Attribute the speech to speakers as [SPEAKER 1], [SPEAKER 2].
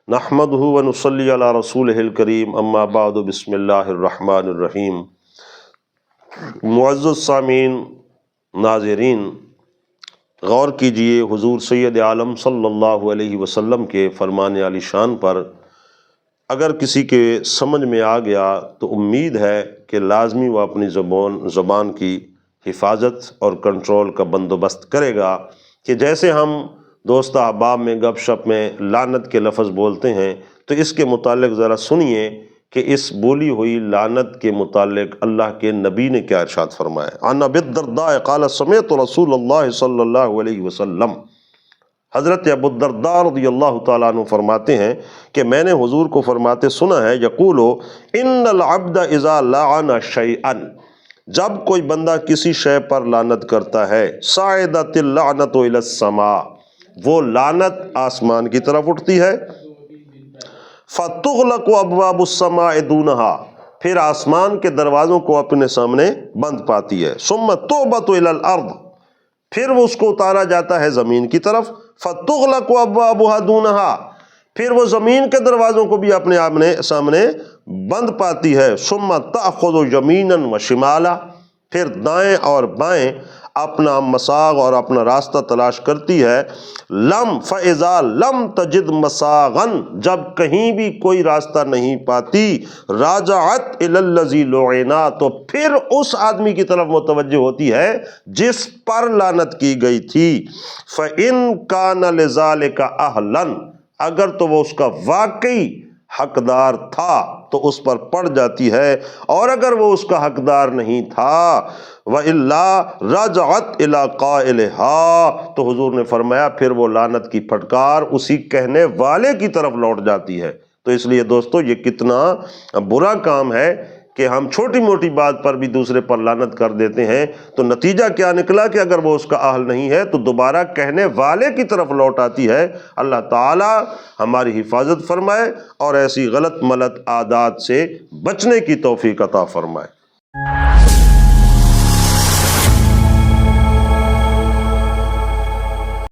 [SPEAKER 1] نحمدہ و نصلی علی رسولہ الکریم اما بعد بسم اللہ الرحمن الرحیم۔ معزز سامعین، ناظرین، غور کیجئے حضور سید عالم صلی اللہ علیہ وسلم کے فرمان عالی شان پر۔ اگر کسی کے سمجھ میں آ گیا تو امید ہے کہ لازمی وہ اپنی زبان کی حفاظت اور کنٹرول کا بندوبست کرے گا کہ جیسے ہم دوست احباب میں گپ شپ میں لعنت کے لفظ بولتے ہیں تو اس کے متعلق ذرا سنیے کہ اس بولی ہوئی لعنت کے متعلق اللہ کے نبی نے کیا ارشاد فرمایا۔ عن ابی الدرداء قال سمعت رسول اللہ صلی اللہ علیہ وسلم، حضرت ابو الدرداء رضی اللہ تعالیٰ عنہ فرماتے ہیں کہ میں نے حضور کو فرماتے سنا ہے، یقول ان العبد اذا لعن شیئا، جب کوئی بندہ کسی شے پر لعنت کرتا ہے، صعدت اللعنت الی السماء، وہ لعنت آسمان کی طرف اٹھتی ہے، فتغلق ابواب السماء دونہا، پھر آسمان کے دروازوں کو اپنے سامنے بند پاتی ہے، ثم تہبط الی الارض، پھر وہ اس کو اتارا جاتا ہے زمین کی طرف، فتغلق ابوابها دونہا، پھر وہ زمین کے دروازوں کو بھی اپنے سامنے بند پاتی ہے، ثم تأخذ یمینا وشمالا، پھر دائیں اور بائیں اپنا مساغ اور اپنا راستہ تلاش کرتی ہے، فإذا لم تجد مساغا، جب کہیں بھی کوئی راستہ نہیں پاتی، راجعت الی الذی لعنا، تو پھر اس آدمی کی طرف متوجہ ہوتی ہے جس پر لعنت کی گئی تھی، فإن کان لذلک اہلا، اگر تو وہ اس کا واقعی حقدار تھا تو اس پر پڑ جاتی ہے، اور اگر وہ اس کا حقدار نہیں تھا، وَإِلَّا رَجَعَتْ إِلَىٰ قَائِلِهَا، تو حضور نے فرمایا پھر وہ لعنت کی پھٹکار اسی کہنے والے کی طرف لوٹ جاتی ہے۔ تو اس لیے دوستو یہ کتنا برا کام ہے کہ ہم چھوٹی موٹی بات پر بھی دوسرے پر لعنت کر دیتے ہیں، تو نتیجہ کیا نکلا کہ اگر وہ اس کا اہل نہیں ہے تو دوبارہ کہنے والے کی طرف لوٹ آتی ہے۔ اللہ تعالی ہماری حفاظت فرمائے اور ایسی غلط ملت عادات سے بچنے کی توفیق عطا فرمائے۔